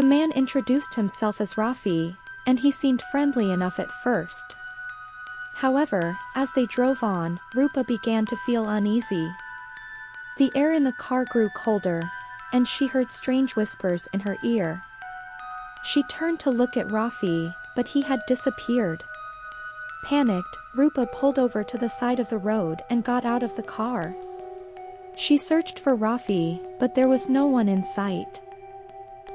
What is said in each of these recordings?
man introduced himself as Rafi, and he seemed friendly enough at first. However, as they drove on, Rupa began to feel uneasy. The air in the car grew colder, and she heard strange whispers in her ear. She turned to look at Rafi, but he had disappeared. Panicked, Rupa pulled over to the side of the road and got out of the car. She searched for Rafi, but there was no one in sight.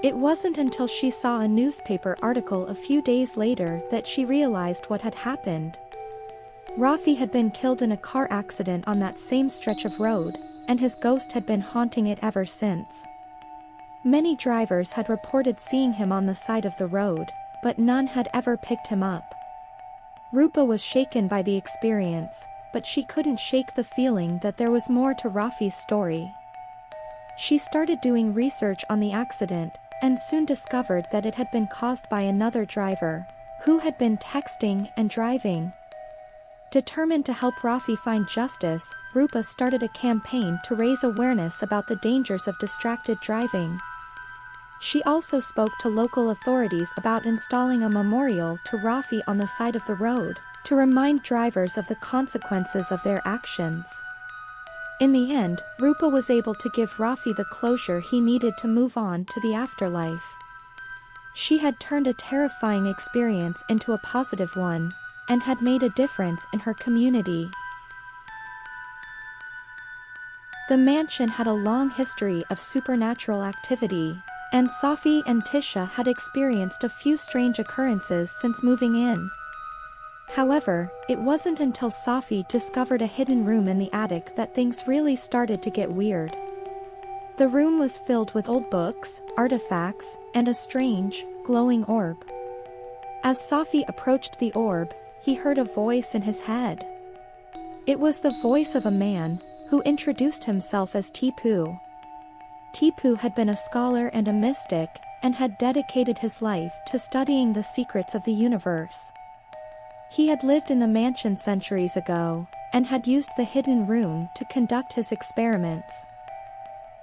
It wasn't until she saw a newspaper article a few days later that she realized what had happened. Rafi had been killed in a car accident on that same stretch of road, and his ghost had been haunting it ever since. Many drivers had reported seeing him on the side of the road, but none had ever picked him up. Rupa was shaken by the experience, but she couldn't shake the feeling that there was more to Rafi's story. She started doing research on the accident, and soon discovered that it had been caused by another driver, who had been texting and driving. Determined to help Rafi find justice, Rupa started a campaign to raise awareness about the dangers of distracted driving. She also spoke to local authorities about installing a memorial to Rafi on the side of the road, to remind drivers of the consequences of their actions. In the end, Rupa was able to give Rafi the closure he needed to move on to the afterlife. She had turned a terrifying experience into a positive one, and had made a difference in her community. The mansion had a long history of supernatural activity, and Safi and Tisha had experienced a few strange occurrences since moving in. However, it wasn't until Safi discovered a hidden room in the attic that things really started to get weird. The room was filled with old books, artifacts, and a strange, glowing orb. As Safi approached the orb, he heard a voice in his head. It was the voice of a man, who introduced himself as Tipu. Tipu had been a scholar and a mystic, and had dedicated his life to studying the secrets of the universe. He had lived in the mansion centuries ago, and had used the hidden room to conduct his experiments.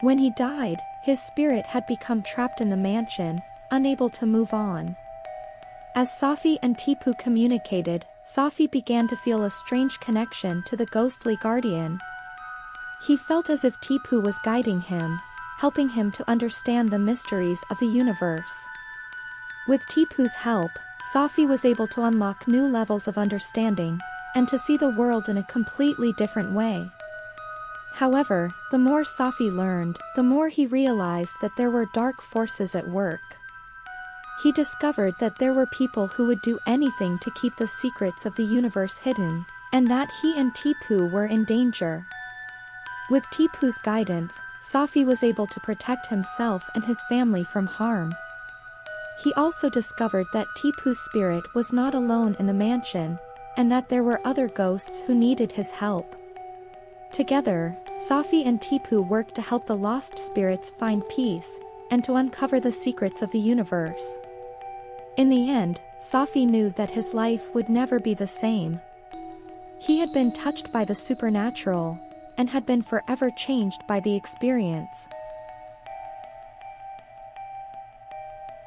When he died, his spirit had become trapped in the mansion, unable to move on. As Safi and Tipu communicated, Safi began to feel a strange connection to the ghostly guardian. He felt as if Tipu was guiding him, helping him to understand the mysteries of the universe. With Tipu's help, Safi was able to unlock new levels of understanding, and to see the world in a completely different way. However, the more Safi learned, the more he realized that there were dark forces at work. He discovered that there were people who would do anything to keep the secrets of the universe hidden, and that he and Tipu were in danger. With Tipu's guidance, Safi was able to protect himself and his family from harm. He also discovered that Tipu's spirit was not alone in the mansion, and that there were other ghosts who needed his help. Together, Safi and Tipu worked to help the lost spirits find peace, and to uncover the secrets of the universe. In the end, Safi knew that his life would never be the same. He had been touched by the supernatural, and had been forever changed by the experience.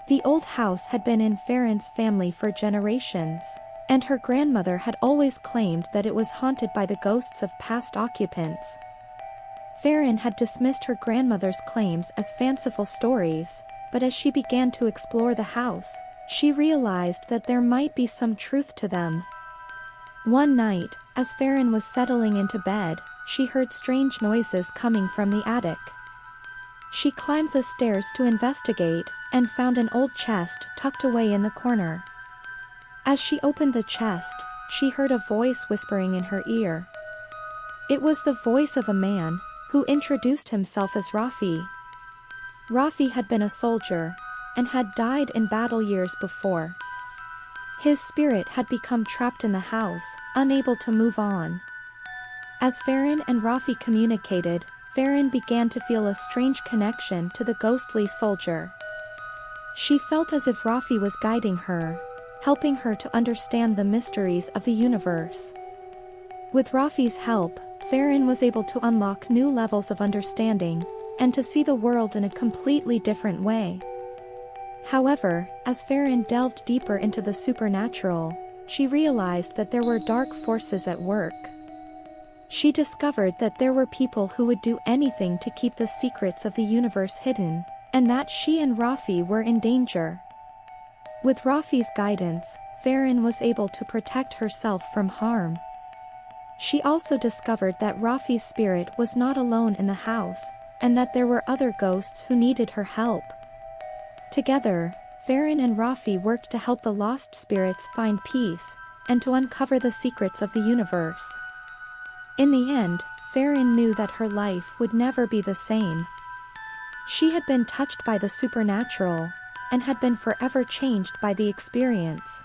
The old house had been in Farron's family for generations, and her grandmother had always claimed that it was haunted by the ghosts of past occupants. Farron had dismissed her grandmother's claims as fanciful stories, but as she began to explore the house, she realized that there might be some truth to them. One night, as Farron was settling into bed, she heard strange noises coming from the attic. She climbed the stairs to investigate, and found an old chest tucked away in the corner. As she opened the chest, she heard a voice whispering in her ear. It was the voice of a man, who introduced himself as Rafi. Rafi had been a soldier, and had died in battle years before. His spirit had become trapped in the house, unable to move on. As Farron and Rafi communicated, Farron began to feel a strange connection to the ghostly soldier. She felt as if Rafi was guiding her, helping her to understand the mysteries of the universe. With Rafi's help, Farron was able to unlock new levels of understanding, and to see the world in a completely different way. However, as Farron delved deeper into the supernatural, she realized that there were dark forces at work. She discovered that there were people who would do anything to keep the secrets of the universe hidden, and that she and Rafi were in danger. With Rafi's guidance, Farron was able to protect herself from harm. She also discovered that Rafi's spirit was not alone in the house, and that there were other ghosts who needed her help. Together, Farron and Rafi worked to help the lost spirits find peace, and to uncover the secrets of the universe. In the end, Farron knew that her life would never be the same. She had been touched by the supernatural, and had been forever changed by the experience.